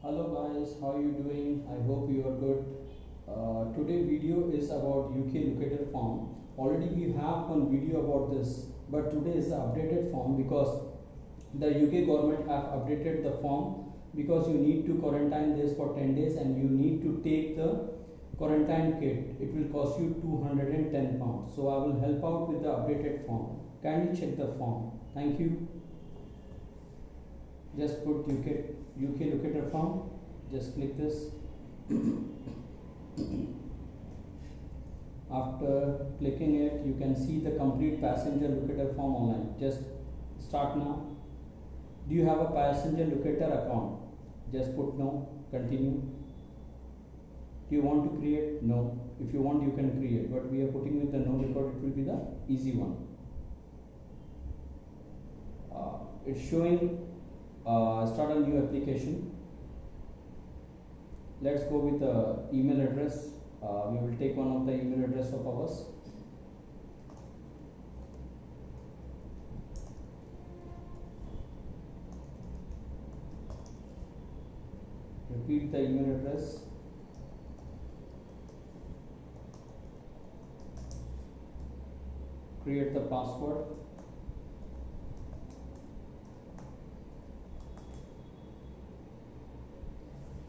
Hello guys, how are you doing? I hope you are good. Today video is about UK locator form. Already we have one video about this, but today is the updated form because the UK government have updated the form because you need to quarantine this for 10 days and you need to take the quarantine kit. It will cost you £210. So I will help out with the updated form. Kindly check the form. Thank you. Just put UK locator form. Just click this. After clicking it, you can see the complete passenger locator form online. Just start now. Do you have a passenger locator account? Just put no. Continue. Do you want to create? No. If you want, you can create, but we are putting with the no because it will be the easy one. It's showing start a new application. Let's go with the email address. We will take one of the email address of ours. Repeat the email address. Create the password.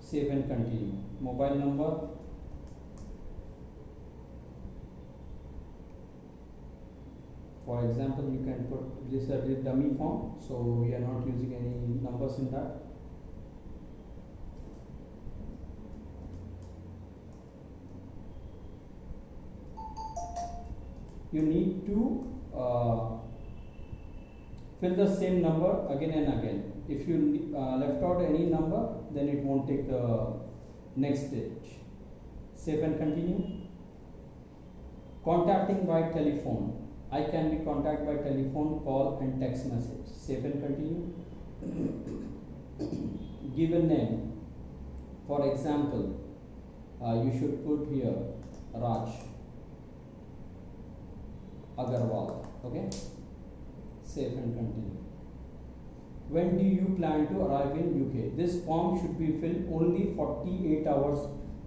Save and continue. Mobile number. For example, you can put this as a dummy form, so we are not using any numbers in that. You need to fill the same number again and again. If you left out any number, then it won't take the next stage. Save and continue. Contacting by telephone. I can be contacted by telephone, call and text message. Save and continue. Give a name. For example, you should put here Raj Agarwal. Okay. Save and continue. When do you plan to arrive in UK? This form should be filled only 48 hours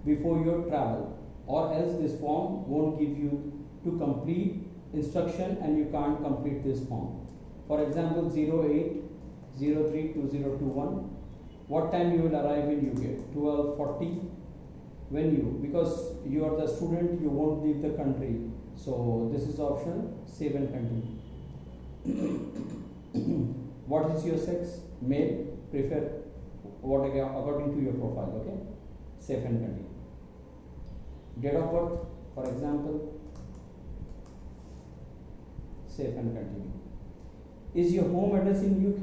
before your travel, or else this form won't give you to complete instruction and you can't complete this form. For example, 08032021. What time you will arrive in UK? 12:40. When you, because you are the student, you won't leave the country. So this is optional. Save and continue. What is your sex? Male. Prefer what according to your profile. Okay. Save and continue. Date of birth, for example. Save and continue. Is your home address in UK?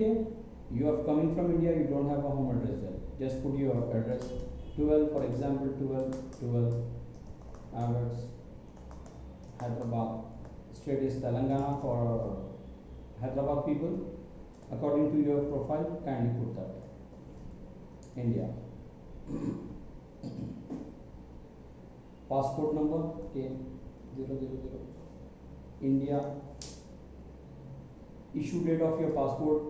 You are coming from India. You don't have a home address there. Just put your address. 12, for example, 12 Awards, Hyderabad. State is Telangana for Hyderabad people. According to your profile, kindly put that. India. Passport number K000. India. Issue date of your passport,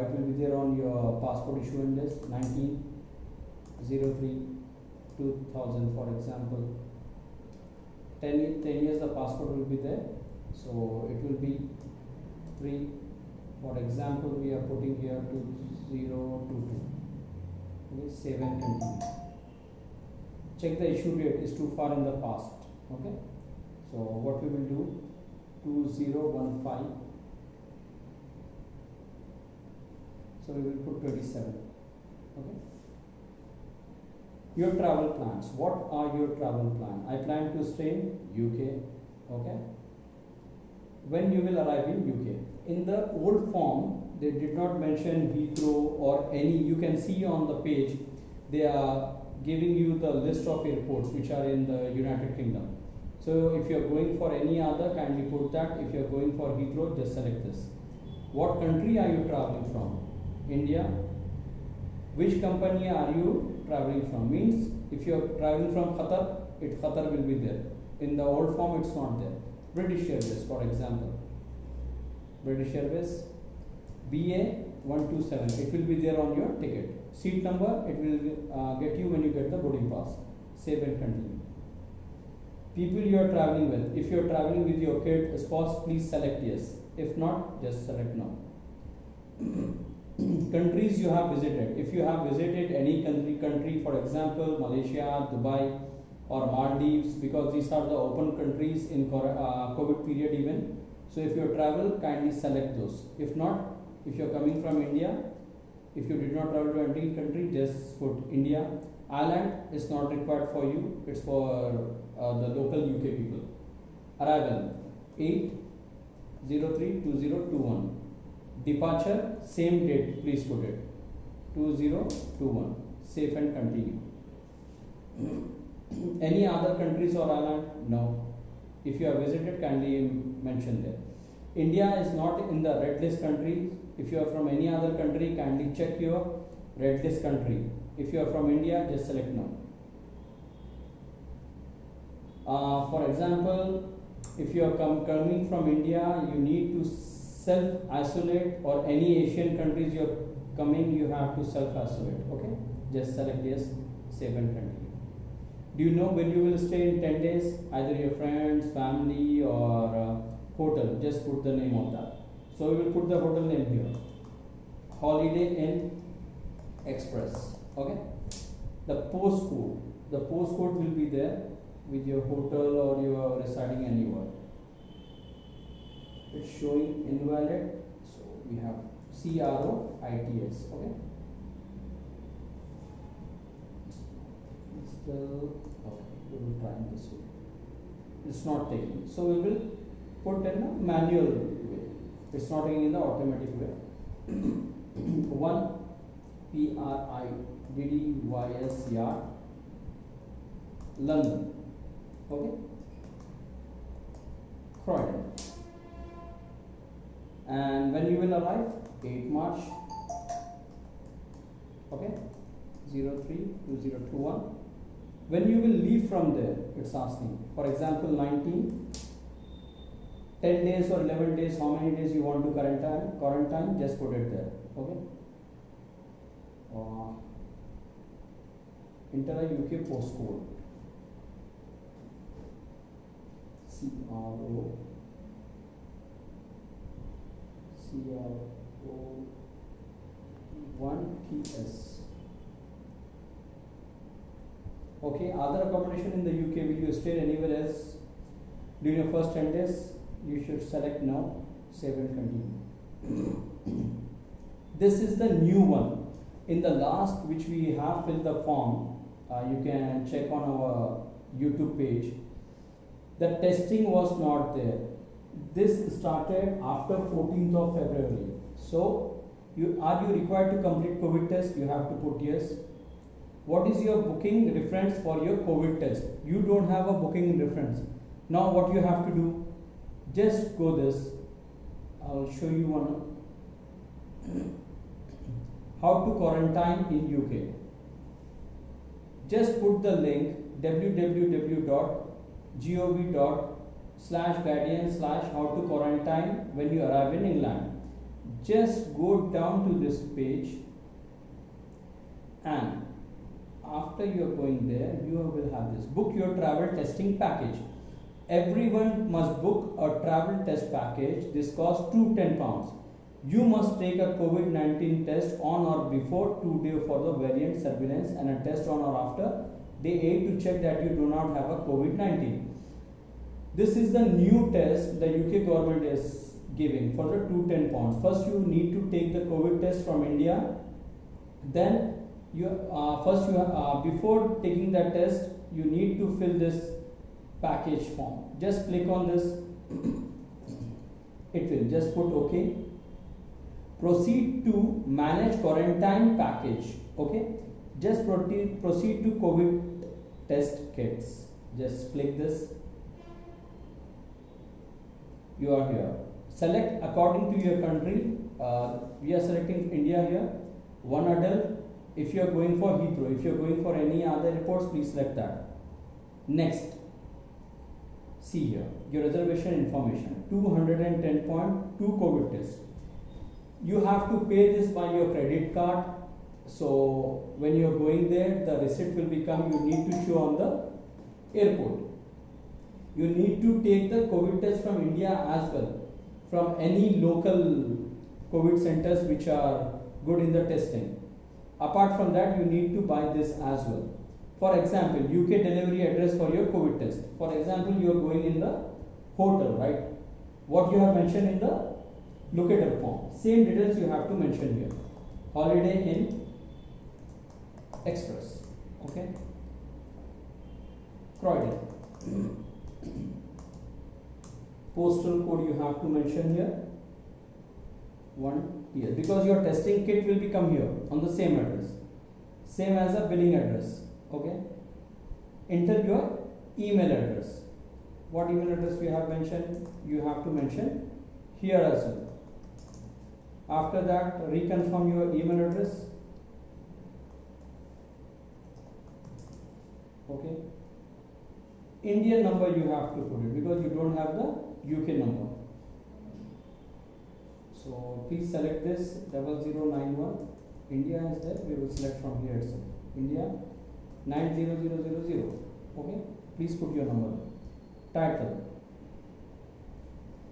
it will be there on your passport issuing list, 19/03/2000, for example. 10 years the passport will be there, so it will be 3. For example, we are putting here 2022. Okay, save and continue. Check the issue date is too far in the past. Okay, so what we will do, 2015. So we will put 27. Okay. Your travel plans. What are your travel plans? I plan to stay in UK. Okay. When you will arrive in UK? In the old form, they did not mention Heathrow or any. You can see on the page, they are giving you the list of airports which are in the United Kingdom. So if you are going for any other, kindly put that. If you are going for Heathrow, just select this. What country are you traveling from? India. Which company are you traveling from? Means if you are traveling from Qatar, Qatar will be there. In the old form, it's not there. British Airways, for example. British Airways BA127, it will be there on your ticket. seat number, it will get you when you get the boarding pass. Save and continue. People you are traveling with. If you are traveling with your kid, spouse, please select yes. If not, just select no. Countries you have visited. If you have visited any country, for example, Malaysia, Dubai, or Maldives, because these are the open countries in COVID period even. So if you travel, kindly select those. If not, if you are coming from India, if you did not travel to any country, just put India. Ireland is not required for you, it's for the local UK people. Arrival 8/03/2021. Departure, same date, please put it 2021. Safe and continue. Any other countries or island? No. If you have visited, kindly mention there. India is not in the red list country. If you are from any other country, kindly check your red list country. If you are from India, just select no. For example, if you are coming from India, you need to self-isolate, or any Asian countries you are coming, you have to self-isolate. Okay, just select yes, save and continue. Do you know when you will stay in 10 days? Either your friends, family, or hotel. Just put the name of that. So we will put the hotel name here. Holiday Inn Express. Okay. The postcode. The postcode will be there with your hotel, or you are residing anywhere. It's showing invalid. So we have CROITS. Okay. Still okay. We will try this way. It's not taking. So we will put in a manual way. It's not taking in the automatic way. 1 PRIDDYS yard, London. Okay. Croydon. And when you will arrive? 8 March. Okay. 03/2021. When you will leave from there, it's asking. For example, 19, 10 days or 11 days, how many days you want to quarantine, just put it there. Okay. Enter a UK postcode. CRO1TS. Okay, other accommodation in the UK, will you stay anywhere else during your first 10 days? You should select no, save and continue. This is the new one. In the last, which we have filled the form, you can check on our YouTube page. The testing was not there. This started after 14th of February. So, are you required to complete COVID test? You have to put yes. What is your booking reference for your COVID test? You don't have a booking reference. Now what you have to do? Just go this. I'll show you one. How to quarantine in UK. Just put the link www.gov./guardian/how to quarantine when you arrive in England. Just go down to this page, and after you are going there, you will have this. Book your travel testing package. Everyone must book a travel test package. This costs £210. You must take a COVID-19 test on or before 2 days for the variant surveillance, and a test on or after day 8 to check that you do not have a COVID-19. This is the new test the UK government is giving for the £210. First you need to take the COVID test from India. Then before taking that test, you need to fill this package form. Just click on this. It will just put OK. Proceed to manage quarantine package. Okay. Just proceed to COVID test kits. Just click this. You are here. Select according to your country. We are selecting India here. 1 adult. If you are going for Heathrow, if you are going for any other airports, please select that. Next, see here your reservation information. 210.2 COVID test. You have to pay this by your credit card, So when you are going there, the receipt will become, you need to show on the airport. You need to take the COVID test from India as well, from any local COVID centers which are good in the testing. Apart from that, you need to buy this as well. For example, UK delivery address for your COVID test. For example, you are going in the hotel, right? What you have mentioned in the locator form, same details you have to mention here. Holiday Inn Express, okay? Croydon. Postal code you have to mention here. 1 here, because your testing kit will become here on the same address, same as a billing address, okay? Enter your email address. What email address we have mentioned, you have to mention here as well. After that, reconfirm your email address, okay? Indian number you have to put it, because you don't have the UK number. So please select this 0091. India is there, we will select from here itself. India 90000. Okay, please put your number. Title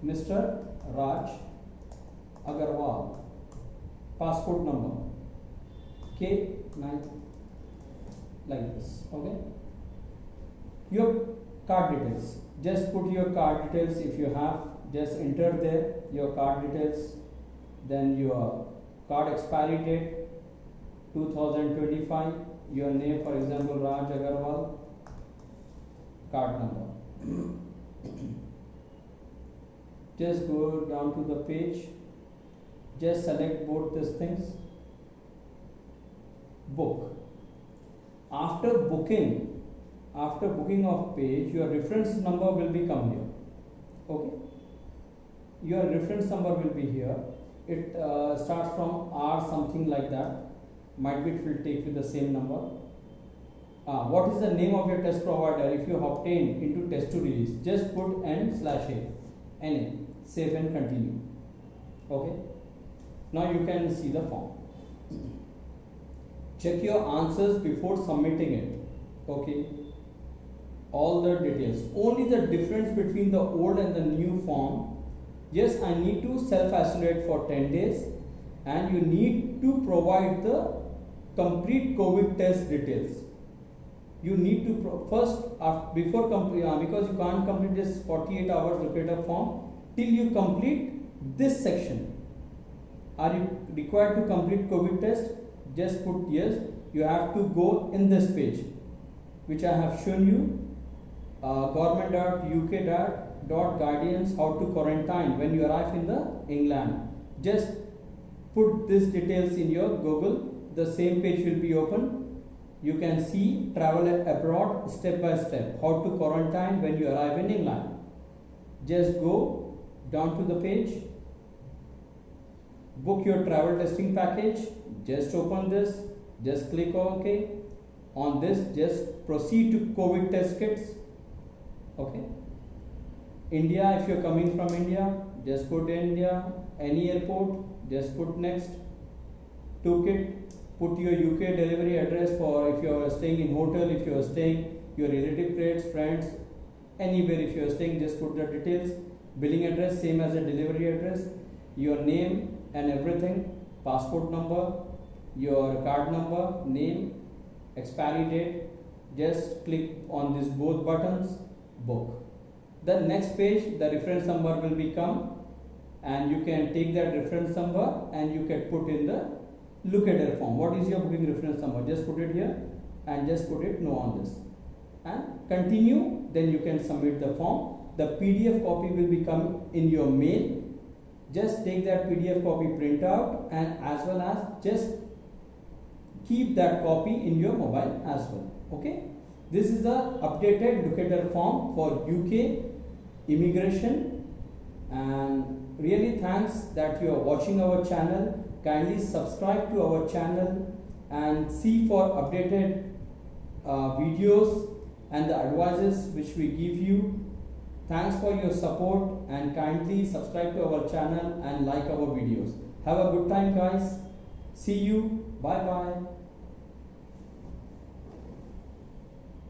Mr. Raj Agarwal. Passport number K9, like this. Okay, your card details, just put your card details if you have, just enter there your card details, then your card expiry date 2025, your name, for example Raj Agarwal, card number. Just go down to the page, just select both these things, book. After booking of page, your reference number will be come here, okay? Your reference number will be here. It starts from R something like that, might be it will take with the same number. What is the name of your test provider? If you obtained into test to release, just put N/A, NA, save and continue. Okay, now you can see the form. Check your answers before submitting it. Okay, all the details. Only the difference between the old and the new form. Yes, I need to self-isolate for 10 days and you need to provide the complete COVID test details. You need to before because you can't complete this 48 hours locator form till you complete this section. Are you required to complete COVID test? Just put yes. You have to go in this page which I have shown you, government.uk.guidance how to quarantine when you arrive in the England. Just put these details in your Google, the same page will be open. You can see travel abroad step by step, how to quarantine when you arrive in England. Just go down to the page, book your travel testing package, just open this, just click OK. On this, just proceed to COVID test kits. Okay. India, if you're coming from India, just put India. Any airport, just put next. Toolkit, put your UK delivery address for if you are staying in hotel, if you are staying your relative plates, friends, anywhere if you are staying, just put the details. Billing address, same as a delivery address. Your name and everything, passport number, your card number, name, expiry date. Just click on these both buttons, book. The next page, the reference number will become, and you can take that reference number and you can put in the locator form. What is your booking reference number? Just put it here and just put it no on this and continue. Then you can submit the form. The PDF copy will become in your mail. Just take that PDF copy, print out, and as well as just keep that copy in your mobile as well. Okay, this is the updated locator form for UK immigration, and really thanks that you are watching our channel. Kindly subscribe to our channel and see for updated videos and the advices which we give you. Thanks for your support and kindly subscribe to our channel and like our videos. Have a good time guys. See you. Bye bye.